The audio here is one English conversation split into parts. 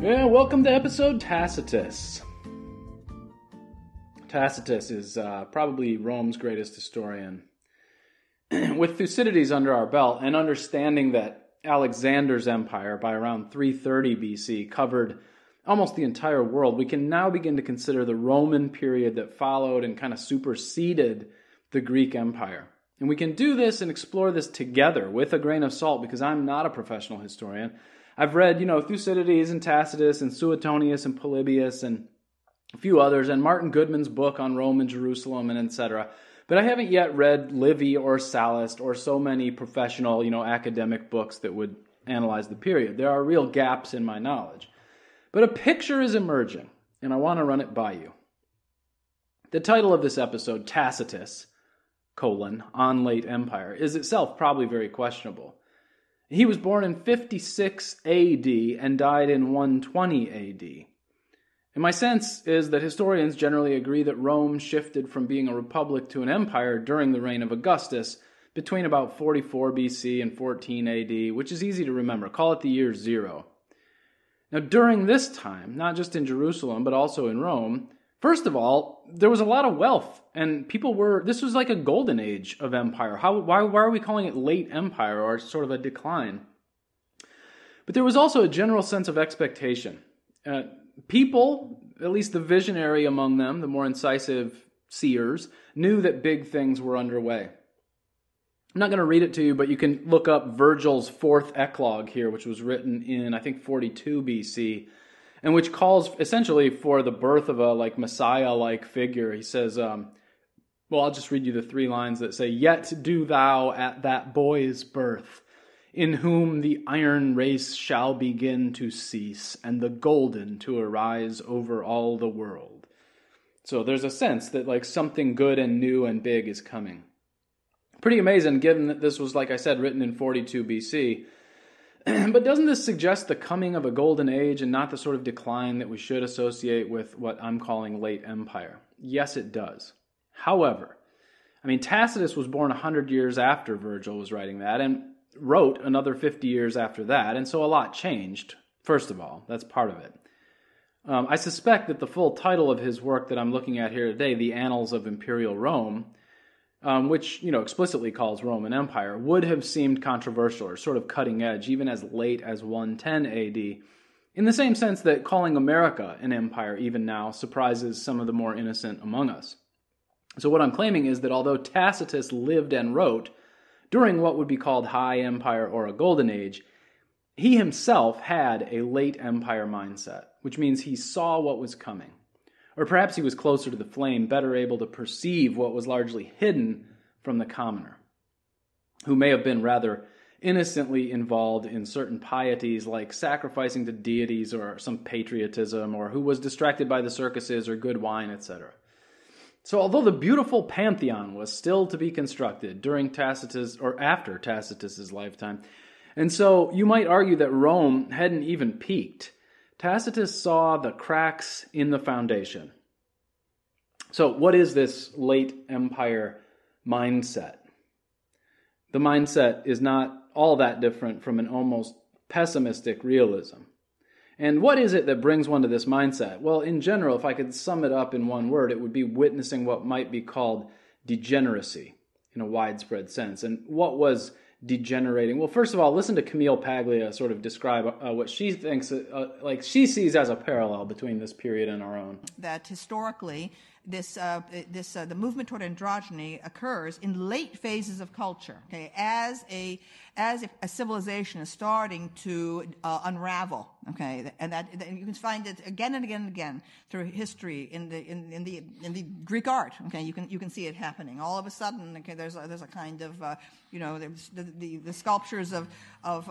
Yeah, welcome to episode Tacitus. Tacitus is probably Rome's greatest historian. With Thucydides under our belt and understanding that Alexander's empire by around 330 BC covered almost the entire world, we can now begin to consider the Roman period that followed and kind of superseded the Greek Empire. And we can do this and explore this together with a grain of salt because I'm not a professional historian. I've read, Thucydides and Tacitus and Suetonius and Polybius and a few others, and Martin Goodman's book on Rome and Jerusalem and etc. But I haven't yet read Livy or Sallust or so many professional, academic books that would analyze the period. There are real gaps in my knowledge. But a picture is emerging, and I want to run it by you. The title of this episode, Tacitus, on late empire, is itself probably very questionable. He was born in 56 AD and died in 120 AD. And my sense is that historians generally agree that Rome shifted from being a republic to an empire during the reign of Augustus between about 44 BC and 14 AD, which is easy to remember. Call it the year zero. Now, during this time, not just in Jerusalem, but also in Rome, first of all, there was a lot of wealth, and this was like a golden age of empire. Why are we calling it late empire or sort of a decline? But there was also a general sense of expectation. People, at least the visionary among them, the more incisive seers, knew that big things were underway. I'm not going to read it to you, but you can look up Virgil's fourth eclogue here, which was written in, I think, 42 BC, and which calls essentially for the birth of a Messiah-like figure. He says, I'll just read you the 3 lines that say, "Yet do thou at that boy's birth, in whom the iron race shall begin to cease, and the golden to arise over all the world." So there's a sense that something good and new and big is coming. Pretty amazing given that this was, like I said, written in 42 BC. But doesn't this suggest the coming of a golden age and not the sort of decline that we should associate with what I'm calling late empire? Yes, it does. However, Tacitus was born 100 years after Virgil was writing that and wrote another 50 years after that, and so a lot changed, first of all. That's part of it. I suspect that the full title of his work that I'm looking at here today, The Annals of Imperial Rome, which, explicitly calls Rome an empire, would have seemed controversial or sort of cutting edge, even as late as 110 AD, in the same sense that calling America an empire even now surprises some of the more innocent among us. So what I'm claiming is that although Tacitus lived and wrote during what would be called High Empire or a Golden Age, he himself had a late empire mindset, which means he saw what was coming. Or perhaps he was closer to the flame, better able to perceive what was largely hidden from the commoner, who may have been rather innocently involved in certain pieties like sacrificing to deities or some patriotism, or who was distracted by the circuses or good wine, etc. So although the beautiful pantheon was still to be constructed during Tacitus or after Tacitus's lifetime, and so you might argue that Rome hadn't even peaked, Tacitus saw the cracks in the foundation. So what is this late empire mindset? The mindset is not all that different from an almost pessimistic realism. And what is it that brings one to this mindset? Well, in general, if I could sum it up in one word, it would be witnessing what might be called degeneracy in a widespread sense. And what was degenerating? Well, first of all, listen to Camille Paglia sort of describe what she thinks, she sees as a parallel between this period and our own. That historically, the movement toward androgyny occurs in late phases of culture. Okay, as if a civilization is starting to unravel. Okay, and that you can find it again and again and again through history in the Greek art. Okay, you can see it happening. All of a sudden, okay, there's a kind of there's the sculptures of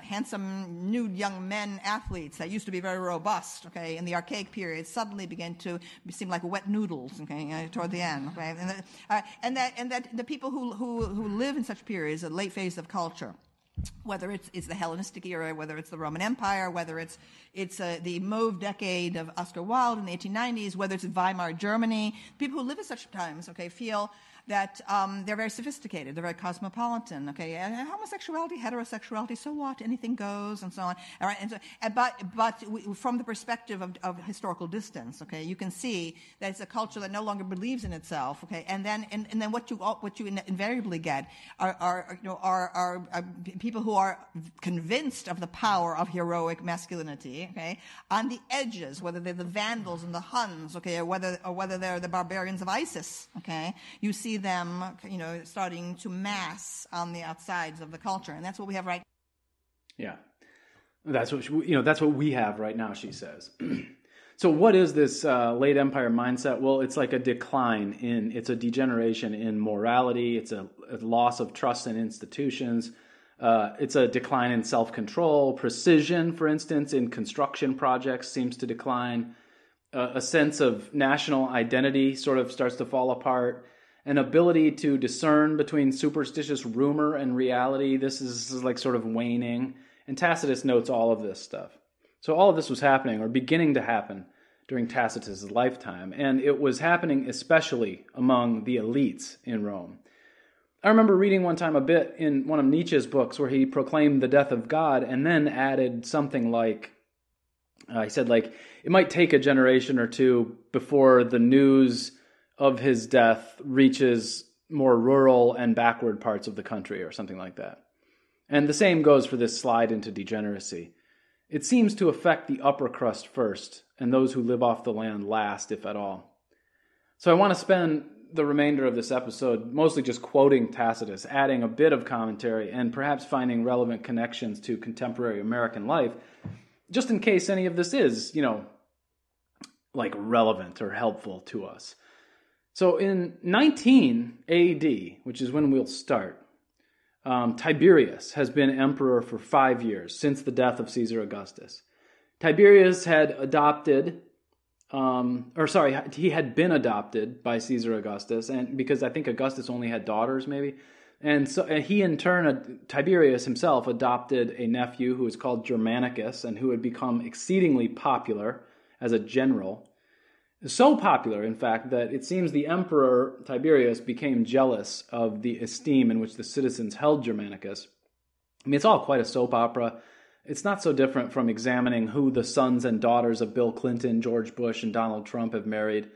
handsome nude young men athletes that used to be very robust. Okay, in the archaic period, suddenly began to seem like wet noodles. Okay, toward the end. Okay, and that the people who live in such periods, a late phase of culture, whether it's the Hellenistic era, whether it's the Roman Empire, whether it's the mauve decade of Oscar Wilde in the 1890s, whether it's Weimar Germany, people who live at such times, okay, feel that they're very sophisticated, they're very cosmopolitan, okay? And homosexuality, heterosexuality, so what? Anything goes, and so on. All right, and so, but from the perspective of historical distance, okay, you can see that it's a culture that no longer believes in itself, okay? And then what you invariably get are people who are convinced of the power of heroic masculinity, okay, on the edges, whether they're the Vandals and the Huns, okay, or whether they're the barbarians of ISIS, okay. You see them, starting to mass on the outsides of the culture, and that's what we have right. Yeah, that's what we have right now, she says. So what is this late empire mindset? Well, it's like a decline it's a degeneration in morality. It's a loss of trust in institutions. It's a decline in self-control. Precision, for instance, in construction projects seems to decline. A sense of national identity sort of starts to fall apart. An ability to discern between superstitious rumor and reality, this is like sort of waning. And Tacitus notes all of this stuff. So all of this was happening, or beginning to happen, during Tacitus' lifetime. And it was happening especially among the elites in Rome. I remember reading one time a bit in one of Nietzsche's books where he proclaimed the death of God and then added something like, he said, like, it might take a generation or two before the news of his death reaches more rural and backward parts of the country, or something like that. And the same goes for this slide into degeneracy. It seems to affect the upper crust first, and those who live off the land last, if at all. So I want to spend the remainder of this episode mostly just quoting Tacitus, adding a bit of commentary, and perhaps finding relevant connections to contemporary American life, just in case any of this is, like relevant or helpful to us. So in 19 AD, which is when we'll start, Tiberius has been emperor for 5 years, since the death of Caesar Augustus. Tiberius had he had been adopted by Caesar Augustus, and because I think Augustus only had daughters, maybe. And he in turn, Tiberius himself, adopted a nephew who was called Germanicus, and who had become exceedingly popular as a general. So popular, in fact, that it seems the emperor Tiberius became jealous of the esteem in which the citizens held Germanicus. I mean, it's all quite a soap opera. It's not so different from examining who the sons and daughters of Bill Clinton, George Bush, and Donald Trump have married.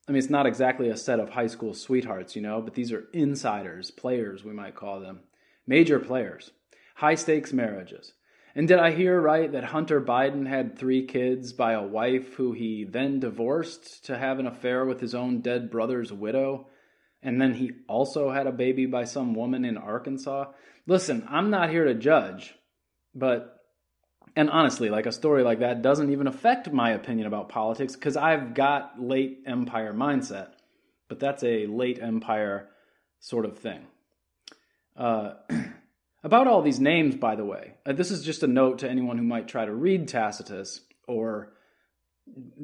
I mean, it's not exactly a set of high school sweethearts, but these are insiders, players, we might call them. Major players. High-stakes marriages. And did I hear right that Hunter Biden had 3 kids by a wife who he then divorced to have an affair with his own dead brother's widow? And then he also had a baby by some woman in Arkansas? Listen, I'm not here to judge, and honestly, like a story like that doesn't even affect my opinion about politics because I've got late empire mindset, but that's a late empire sort of thing. About all these names, by the way, this is just a note to anyone who might try to read Tacitus or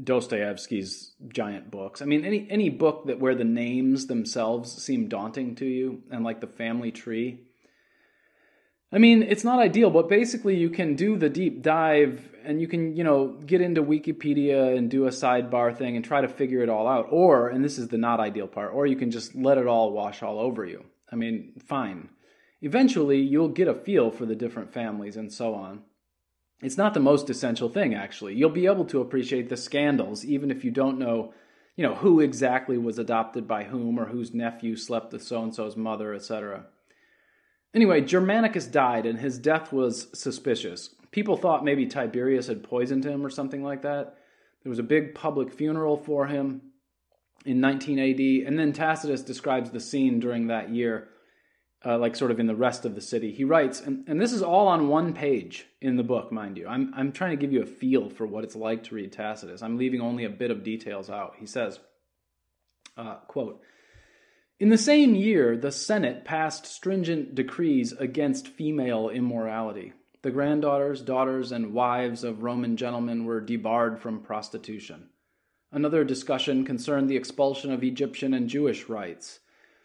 Dostoevsky's giant books. I mean, any book where the names themselves seem daunting to you, and like the family tree. I mean, it's not ideal, but basically you can do the deep dive and you can, get into Wikipedia and do a sidebar thing and try to figure it all out. Or, and this is the not ideal part, or you can just let it all wash all over you. I mean, fine. Eventually, you'll get a feel for the different families and so on. It's not the most essential thing, actually. You'll be able to appreciate the scandals, even if you don't know, who exactly was adopted by whom or whose nephew slept with so-and-so's mother, etc. Anyway, Germanicus died, and his death was suspicious. People thought maybe Tiberius had poisoned him or something like that. There was a big public funeral for him in 19 AD, and then Tacitus describes the scene during that year, like sort of in the rest of the city. He writes, and this is all on one page in the book, mind you. I'm trying to give you a feel for what it's like to read Tacitus. I'm leaving only a bit of details out. He says, quote, "In the same year, the Senate passed stringent decrees against female immorality. The granddaughters, daughters, and wives of Roman gentlemen were debarred from prostitution. Another discussion concerned the expulsion of Egyptian and Jewish rites.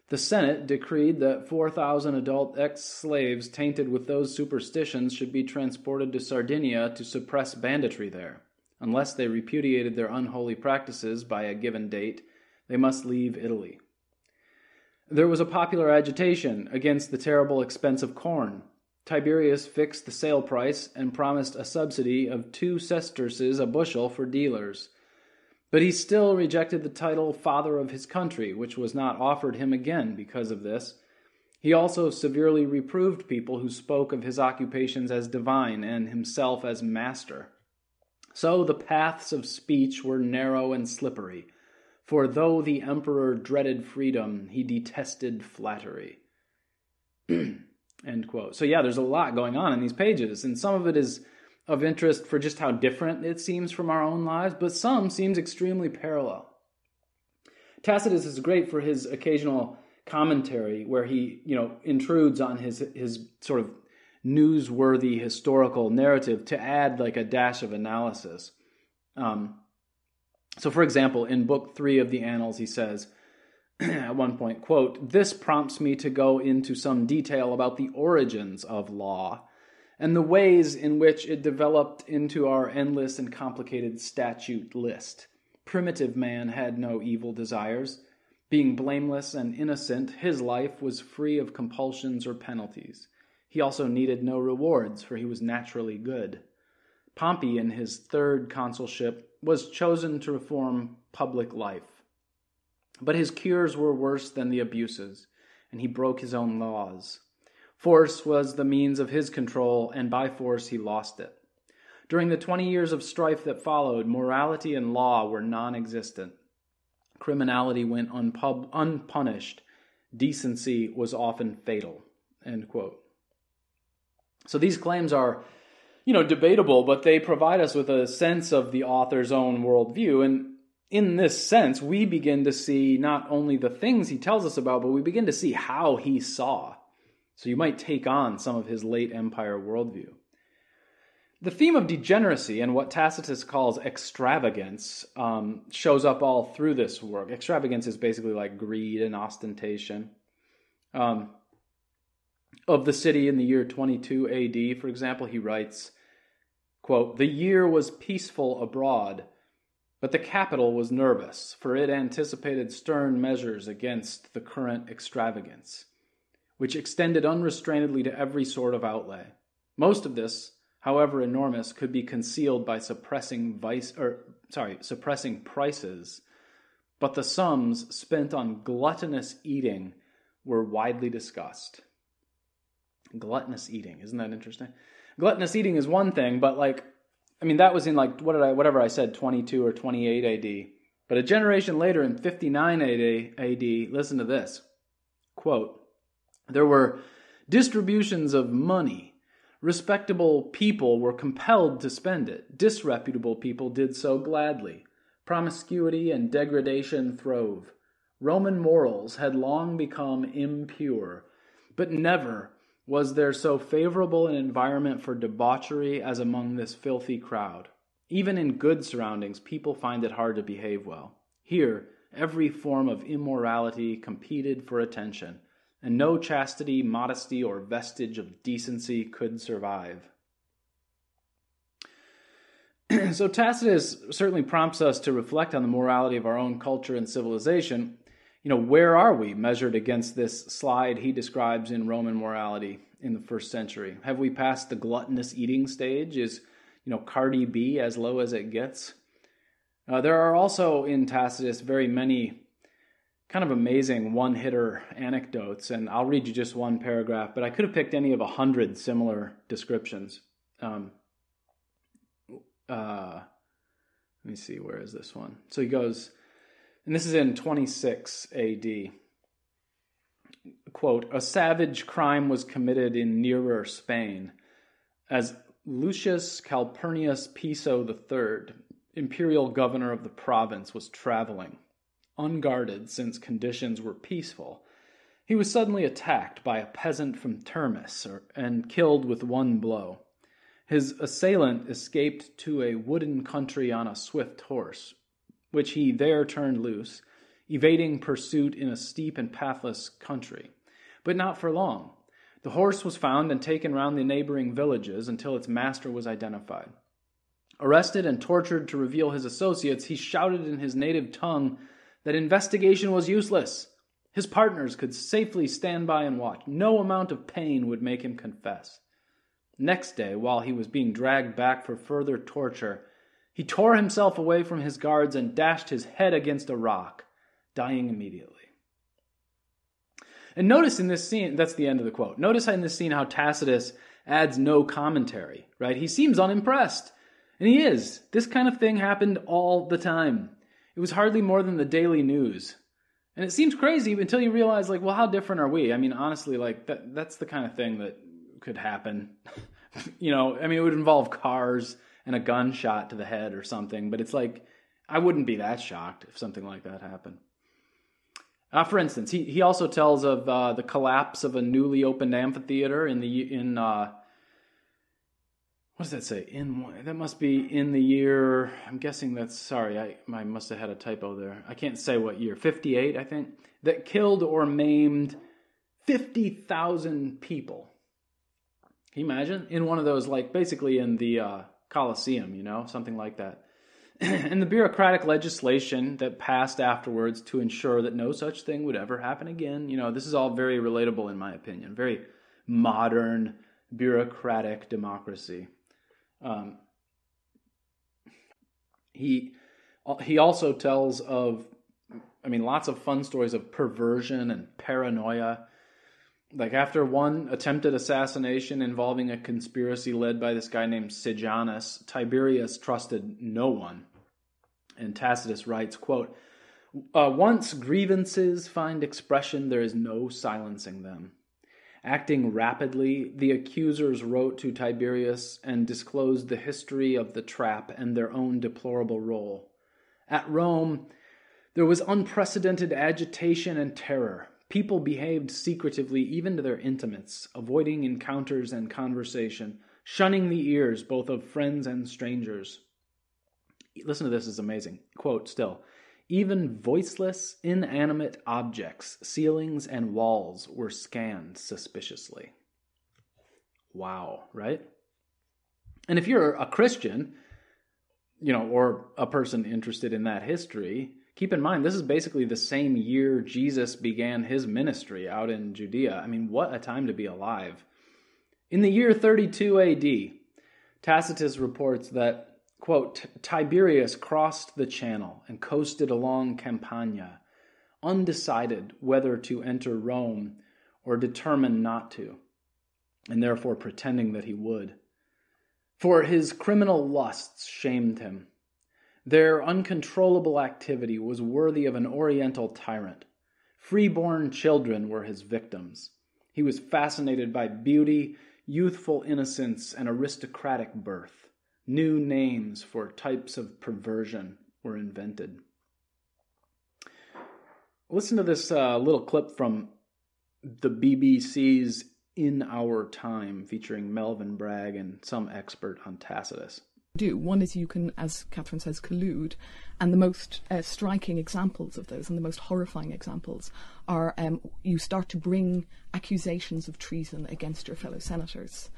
The Senate decreed that 4,000 adult ex-slaves tainted with those superstitions should be transported to Sardinia to suppress banditry there. Unless they repudiated their unholy practices by a given date, they must leave Italy." There was a popular agitation against the terrible expense of corn. Tiberius fixed the sale price and promised a subsidy of 2 sesterces a bushel for dealers. But he still rejected the title Father of his Country, which was not offered him again because of this. He also severely reproved people who spoke of his occupations as divine and himself as master. So the paths of speech were narrow and slippery, for though the emperor dreaded freedom, he detested flattery. End quote. So yeah, there's a lot going on in these pages, and some of it is of interest for just how different it seems from our own lives, but some seems extremely parallel. Tacitus is great for his occasional commentary where he, intrudes on his sort of newsworthy historical narrative to add like a dash of analysis. So for example, in Book 3 of the Annals, he says, at one point, quote, "This prompts me to go into some detail about the origins of law and the ways in which it developed into our endless and complicated statute list. Primitive man had no evil desires. Being blameless and innocent, his life was free of compulsions or penalties. He also needed no rewards, for he was naturally good. Pompey, in his 3rd consulship, was chosen to reform public life. But his cures were worse than the abuses, and he broke his own laws. Force was the means of his control, and by force he lost it. During the 20 years of strife that followed, morality and law were non-existent. Criminality went unpunished. Decency was often fatal." End quote. So these claims are, debatable, but they provide us with a sense of the author's own worldview. And in this sense, we begin to see not only the things he tells us about, but we begin to see how he saw. So you might take on some of his late empire worldview. The theme of degeneracy and what Tacitus calls extravagance shows up all through this work. Extravagance is basically like greed and ostentation. Of the city in the year 22 AD, for example, he writes, quote, "The year was peaceful abroad, but the capital was nervous, for it anticipated stern measures against the current extravagance, which extended unrestrainedly to every sort of outlay. Most of this, however enormous, could be concealed by suppressing prices, but the sums spent on gluttonous eating were widely discussed." Gluttonous eating, isn't that interesting? Gluttonous eating is one thing, but that was in whatever I said, 22 or 28 AD. But a generation later in 59 AD, listen to this. Quote, "There were distributions of money. Respectable people were compelled to spend it. Disreputable people did so gladly. Promiscuity and degradation throve. Roman morals had long become impure, but never was there so favorable an environment for debauchery as among this filthy crowd. Even in good surroundings, people find it hard to behave well. Here, every form of immorality competed for attention, and no chastity, modesty, or vestige of decency could survive." So Tacitus certainly prompts us to reflect on the morality of our own culture and civilization. Where are we measured against this slide he describes in Roman morality in the 1st century? Have we passed the gluttonous eating stage? Is, Cardi B as low as it gets? There are also in Tacitus very many kind of amazing one-hitter anecdotes, and I'll read you just one paragraph, but I could have picked any of 100 similar descriptions. Let me see, where is this one? So he goes, and this is in 26 AD. Quote, "A savage crime was committed in nearer Spain. As Lucius Calpurnius Piso III, imperial governor of the province, was traveling, unguarded since conditions were peaceful, he was suddenly attacked by a peasant from Termis and killed with one blow. His assailant escaped to a wooded country on a swift horse, which he there turned loose, evading pursuit in a steep and pathless country. But not for long. The horse was found and taken round the neighboring villages until its master was identified. Arrested and tortured to reveal his associates, he shouted in his native tongue that investigation was useless. His partners could safely stand by and watch. No amount of pain would make him confess. Next day, while he was being dragged back for further torture, he tore himself away from his guards and dashed his head against a rock, dying immediately. And notice in this scene, that's the end of the quote. Notice in this scene how Tacitus adds no commentary, right? He seems unimpressed. And he is. This kind of thing happened all the time. It was hardly more than the daily news. And it seems crazy until you realize, like, well, how different are we? I mean, honestly, like, that's the kind of thing that could happen. You know, I mean, it would involve cars and a gunshot to the head or something. But it's like, I wouldn't be that shocked if something like that happened. For instance, he also tells of the collapse of a newly opened amphitheater what does that say? That must be in the year, I'm guessing that's, sorry, I must have had a typo there. I can't say what year, 58, I think, that killed or maimed 50,000 people. Can you imagine? In one of those, like, basically in the Colosseum, you know, something like that. And the bureaucratic legislation that passed afterwards to ensure that no such thing would ever happen again, you know, this is all very relatable in my opinion. Very modern, bureaucratic democracy. He also tells of, I mean, lots of fun stories of perversion and paranoia. Like after one attempted assassination involving a conspiracy led by this guy named Sejanus, Tiberius trusted no one. And Tacitus writes, quote, "Once grievances find expression, there is no silencing them. Acting rapidly, the accusers wrote to Tiberius and disclosed the history of the trap and their own deplorable role. At Rome, there was unprecedented agitation and terror. People behaved secretively even to their intimates, avoiding encounters and conversation, shunning the ears both of friends and strangers." Listen to this, it's amazing. Quote still, "Even voiceless, inanimate objects, ceilings and walls were scanned suspiciously." Wow, right? And if you're a Christian, you know, or a person interested in that history, keep in mind, this is basically the same year Jesus began his ministry out in Judea. I mean, what a time to be alive. In the year 32 AD, Tacitus reports that, quote, "Tiberius crossed the channel and coasted along Campania, undecided whether to enter Rome or determined not to, and therefore pretending that he would. For his criminal lusts shamed him. Their uncontrollable activity was worthy of an oriental tyrant. Freeborn children were his victims. He was fascinated by beauty, youthful innocence, and aristocratic birth. New names for types of perversion were invented." Listen to this little clip from the BBC's In Our Time, featuring Melvyn Bragg and some expert on Tacitus. One is you can, as Catherine says, collude, and the most striking examples of those and the most horrifying examples are you start to bring accusations of treason against your fellow senators.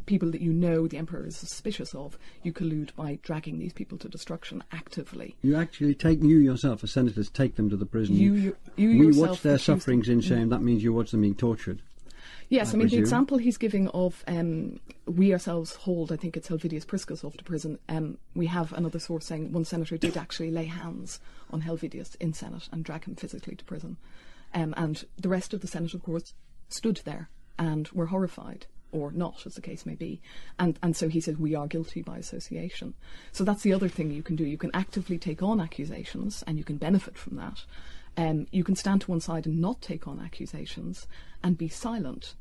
People that you know the emperor is suspicious of, you collude by dragging these people to destruction actively. You actually you yourself, as senators, take them to the prison. You we watch their sufferings in shame. That means you watch them being tortured. Yes, I mean, the example he's giving of we ourselves hold, I think it's Helvidius Priscus off to prison. We have another source saying one senator did actually lay hands on Helvidius in Senate and drag him physically to prison. And the rest of the Senate, of course, stood there and were horrified, or not, as the case may be. And so he says, we are guilty by association. So that's the other thing you can do. You can actively take on accusations, and you can benefit from that. You can stand to one side and not take on accusations and be silent.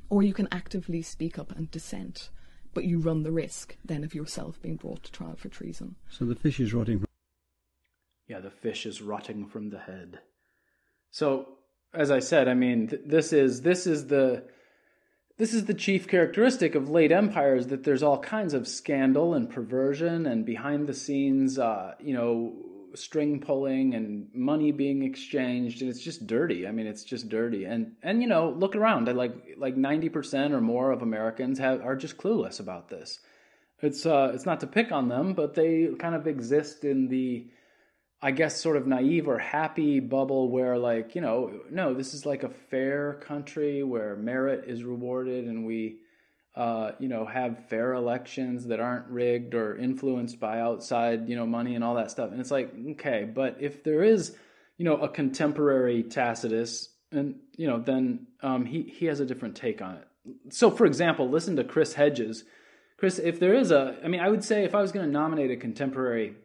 Or you can actively speak up and dissent, but you run the risk then of yourself being brought to trial for treason. So the fish is rotting. Yeah, the fish is rotting from the head. So, as I said, I mean, this is the chief characteristic of late empires, that there's all kinds of scandal and perversion and behind the scenes, string pulling and money being exchanged, and it's just dirty. I mean, it's just dirty. And look around. Like 90% or more of Americans are just clueless about this. It's not to pick on them, but they kind of exist in the I guess, sort of naive or happy bubble where, like, no, this is like a fair country where merit is rewarded, and we, have fair elections that aren't rigged or influenced by outside, money and all that stuff. And it's like, okay, but if there is, a contemporary Tacitus, and, then he has a different take on it. So, for example, listen to Chris Hedges. Chris, if there is I would say if I was going to nominate a contemporary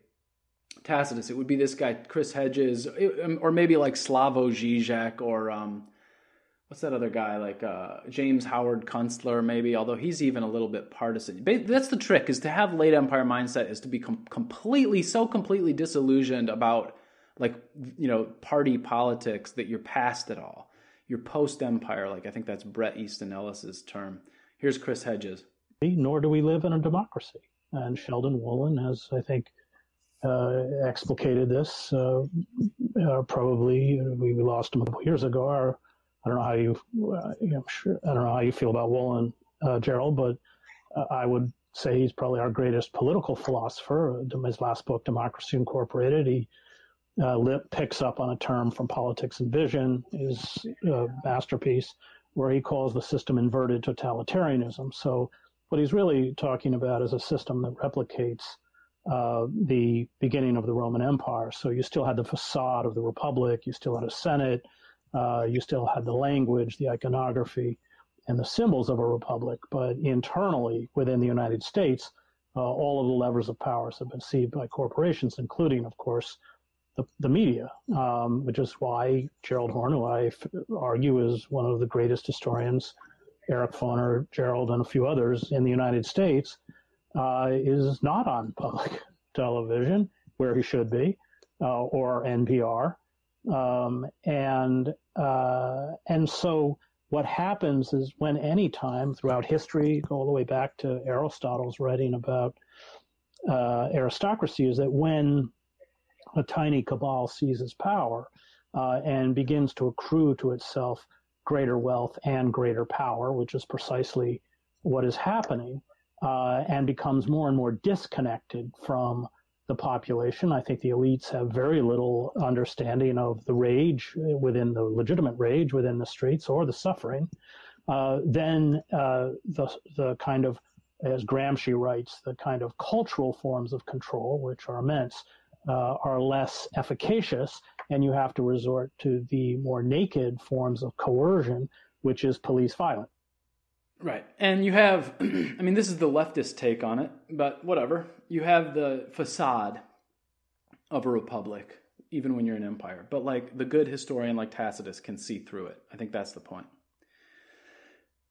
Tacitus, it would be this guy, Chris Hedges, or maybe like Slavoj Žižek, or what's that other guy, like James Howard Kunstler, maybe, although he's even a little bit partisan. That's the trick, is to have late empire mindset, is to be completely disillusioned about, like, party politics, that you're past it all. You're post-empire, like I think that's Bret Easton Ellis's term. Here's Chris Hedges. Nor do we live in a democracy. And Sheldon Woolen has, I think, explicated this. Probably we lost him a couple years ago. I don't know how you, I don't know how you feel about Woolen, Gerald, but I would say he's probably our greatest political philosopher. His last book, Democracy Incorporated, he picks up on a term from Politics and Vision, his masterpiece, where he calls the system inverted totalitarianism. So what he's really talking about is a system that replicates the beginning of the Roman Empire. So you still had the facade of the Republic, you still had a Senate, you still had the language, the iconography, and the symbols of a republic. But internally, within the United States, all of the levers of power have been seized by corporations, including, of course, the media, which is why Gerald Horne, who I argue is one of the greatest historians, Eric Foner, Gerald, and a few others in the United States, is not on public television, where he should be, or NPR. And so what happens is, when any time throughout history, all the way back to Aristotle's writing about aristocracy, is that when a tiny cabal seizes power and begins to accrue to itself greater wealth and greater power, which is precisely what is happening, and becomes more and more disconnected from the population. I think the elites have very little understanding of the rage within the legitimate rage within the streets, or the suffering. Then the kind of, as Gramsci writes, the kind of cultural forms of control, which are immense, are less efficacious, and you have to resort to the more naked forms of coercion, which is police violence. Right. And you have, I mean, this is the leftist take on it, but whatever. You have the facade of a republic, even when you're an empire. But like the good historian like Tacitus can see through it. I think that's the point.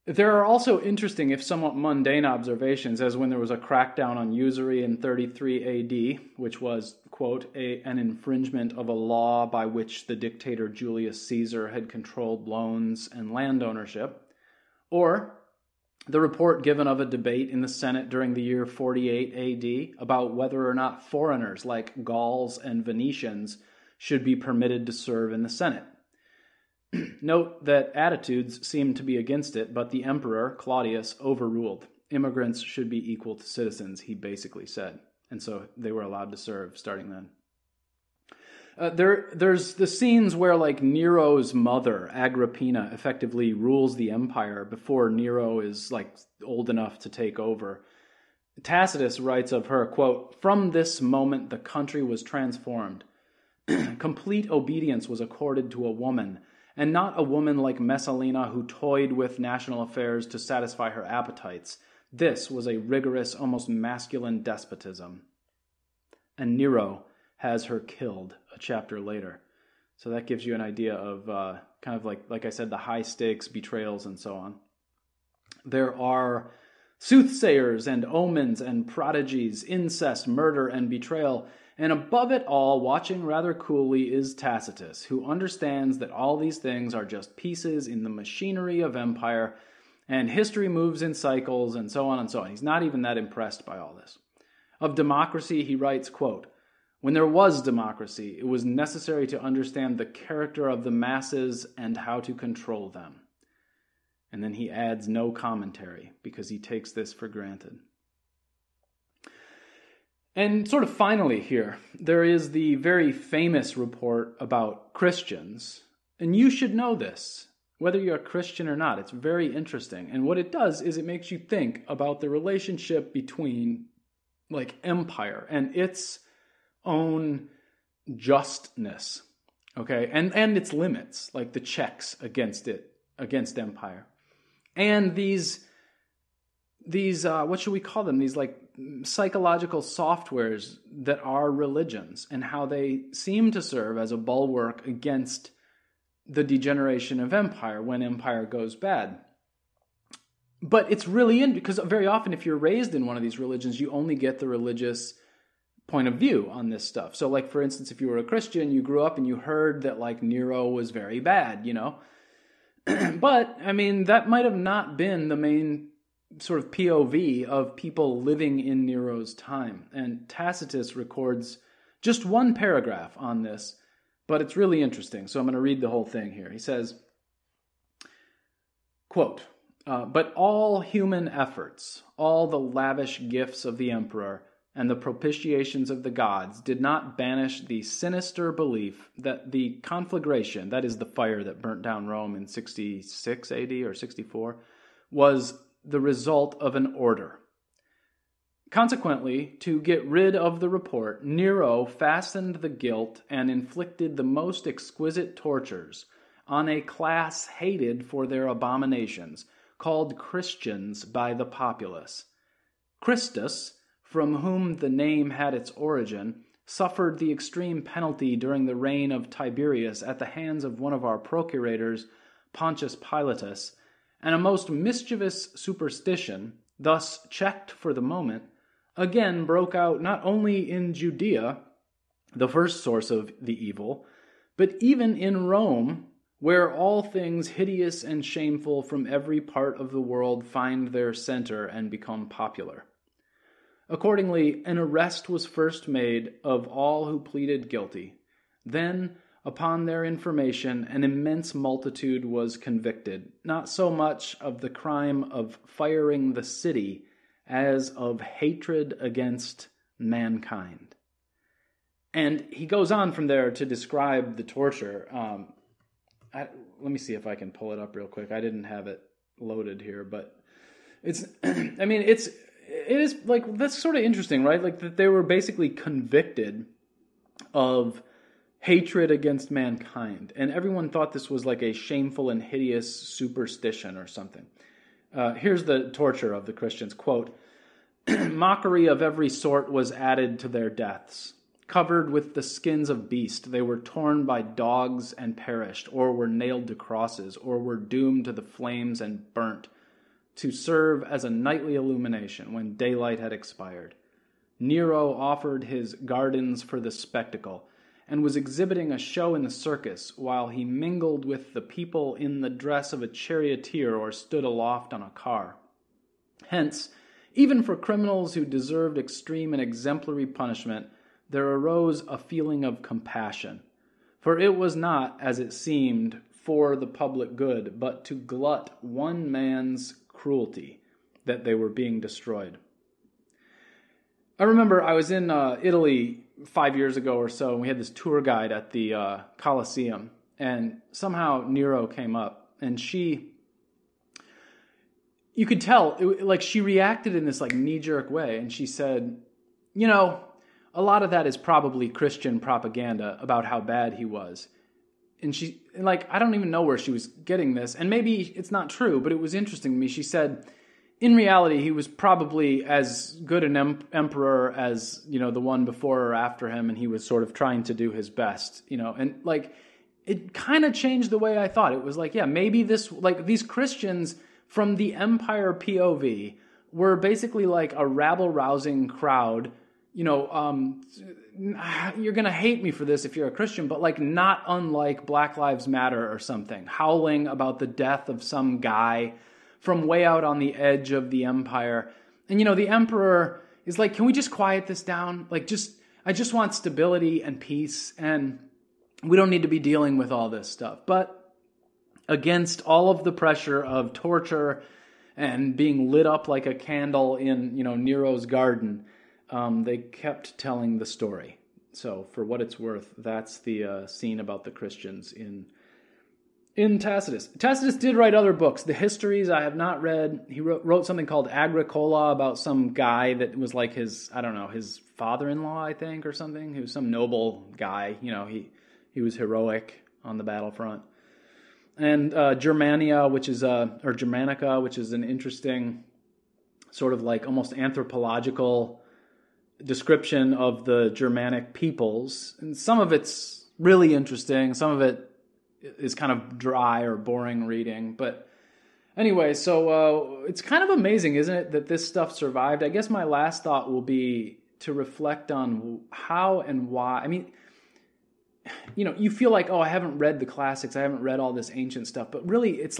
There are also interesting, if somewhat mundane, observations, as when there was a crackdown on usury in 33 AD, which was, quote, an infringement of a law by which the dictator Julius Caesar had controlled loans and land ownership, or the report given of a debate in the Senate during the year 48 AD about whether or not foreigners like Gauls and Venetians should be permitted to serve in the Senate. Note that attitudes seemed to be against it, but the emperor, Claudius, overruled. Immigrants should be equal to citizens, he basically said. And so they were allowed to serve starting then. There's the scenes where, like, Nero's mother, Agrippina, effectively rules the empire before Nero is, like, old enough to take over. Tacitus writes of her, quote, "From this moment the country was transformed. Complete obedience was accorded to a woman, and not a woman like Messalina who toyed with national affairs to satisfy her appetites. This was a rigorous, almost masculine despotism." And Nero has her killed a chapter later. So that gives you an idea of kind of like I said, the high stakes betrayals and so on. There are soothsayers and omens and prodigies, incest, murder, and betrayal. And above it all, watching rather coolly, is Tacitus, who understands that all these things are just pieces in the machinery of empire, and history moves in cycles, and so on and so on. He's not even that impressed by all this. Of democracy, he writes, quote, "When there was democracy, it was necessary to understand the character of the masses and how to control them." And then he adds no commentary, because he takes this for granted. And sort of finally here, there is the very famous report about Christians. And you should know this, whether you're a Christian or not. It's very interesting. And what it does is it makes you think about the relationship between like empire and its own justness, okay? And its limits, like the checks against it, against empire. And these what should we call them? These like psychological softwares that are religions, and how they seem to serve as a bulwark against the degeneration of empire when empire goes bad. But it's really because very often if you're raised in one of these religions, you only get the religious point of view on this stuff. So like, for instance, if you were a Christian, you grew up and you heard that like Nero was very bad, you know? But, I mean, that might have not been the main sort of POV of people living in Nero's time. And Tacitus records just one paragraph on this, but it's really interesting. So I'm going to read the whole thing here. He says, quote, but all human efforts, all the lavish gifts of the emperor, and the propitiations of the gods did not banish the sinister belief that the conflagration, that is the fire that burnt down Rome in 66 AD or 64, was the result of an order. Consequently, to get rid of the report, Nero fastened the guilt and inflicted the most exquisite tortures on a class hated for their abominations, called Christians by the populace. Christus, from whom the name had its origin, suffered the extreme penalty during the reign of Tiberius at the hands of one of our procurators, Pontius Pilatus, and a most mischievous superstition, thus checked for the moment, again broke out not only in Judea, the first source of the evil, but even in Rome, where all things hideous and shameful from every part of the world find their center and become popular. Accordingly, an arrest was first made of all who pleaded guilty. Then, upon their information, an immense multitude was convicted, not so much of the crime of firing the city as of hatred against mankind. And he goes on from there to describe the torture. Let me see if I can pull it up real quick. I didn't have it loaded here, but it's, I mean, it is like, that's sort of interesting, right? Like that they were basically convicted of hatred against mankind. And everyone thought this was like a shameful and hideous superstition or something. Here's the torture of the Christians. Quote, mockery of every sort was added to their deaths. Covered with the skins of beasts, they were torn by dogs and perished, or were nailed to crosses, or were doomed to the flames and burnt, to serve as a nightly illumination when daylight had expired. Nero offered his gardens for the spectacle, and was exhibiting a show in the circus, while he mingled with the people in the dress of a charioteer or stood aloft on a car. Hence, even for criminals who deserved extreme and exemplary punishment, there arose a feeling of compassion. For it was not, as it seemed, for the public good, but to glut one man's cruelty, that they were being destroyed. I remember I was in Italy 5 years ago or so, and we had this tour guide at the Colosseum, and somehow Nero came up, and you could tell, like she reacted in this like knee-jerk way, and she said, you know, a lot of that is probably Christian propaganda about how bad he was. And I don't even know where she was getting this, and maybe it's not true, but it was interesting to me. She said, in reality, he was probably as good an emperor as, you know, the one before or after him, and he was sort of trying to do his best, you know, and like, it kind of changed the way I thought. It was like, yeah, maybe these Christians from the empire POV were basically like a rabble-rousing crowd. You know, you're going to hate me for this if you're a Christian, but like not unlike Black Lives Matter or something, howling about the death of some guy from way out on the edge of the empire. And, you know, the emperor is like, can we just quiet this down? Like, I just want stability and peace, and we don't need to be dealing with all this stuff. But against all of the pressure of torture and being lit up like a candle in, you know, Nero's garden, they kept telling the story. So for what it's worth, that's the scene about the Christians in Tacitus. Tacitus did write other books. The histories I have not read. He wrote something called Agricola about some guy that was like his father-in-law, I think, or something. He was some noble guy. He was heroic on the battlefront. And Germanica, which is an interesting sort of like almost anthropological description of the Germanic peoples. And some of it's really interesting. Some of it is kind of dry or boring reading. But anyway, so it's kind of amazing, isn't it, that this stuff survived? I guess my last thought will be to reflect on how and why. I mean, you feel like, I haven't read the classics. I haven't read all this ancient stuff. But really, it's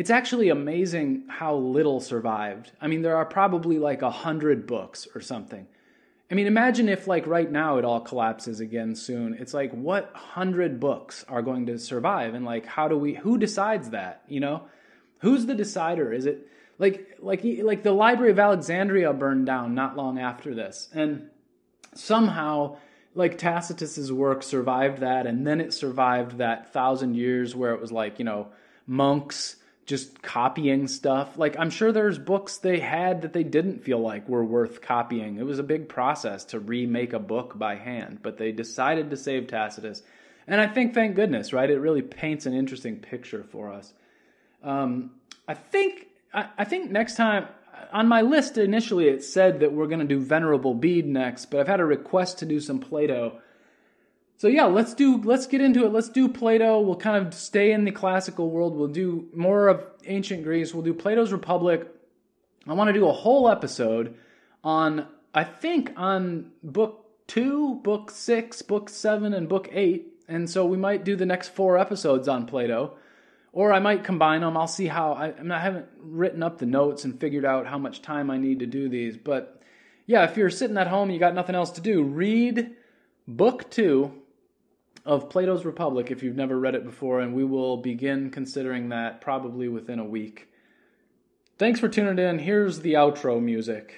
actually amazing how little survived. I mean, there are probably like 100 books or something. I mean, imagine if like right now it all collapses again soon. It's like, what 100 books are going to survive? And like, who decides that? Who's the decider? Is it like the Library of Alexandria burned down not long after this, and somehow like Tacitus's work survived that, and then it survived that 1,000 years where it was like, monks just copying stuff. Like, I'm sure there's books they had that they didn't feel like were worth copying. It was a big process to remake a book by hand, but they decided to save Tacitus. And I think, thank goodness, right? It really paints an interesting picture for us. I think next time, on my list initially it said that we're going to do Venerable Bede next, but I've had a request to do some Plato. So yeah, let's get into it. Let's do Plato. We'll kind of stay in the classical world. We'll do more of ancient Greece. We'll do Plato's Republic. I want to do a whole episode on book 2, book 6, book 7, and book 8. And so we might do the next 4 episodes on Plato. Or I might combine them. I'll see how. I haven't written up the notes and figured out how much time I need to do these. But yeah, if you're sitting at home, you got nothing else to do, read book 2 of Plato's Republic if you've never read it before, and we will begin considering that probably within a week. Thanks for tuning in. Here's the outro music.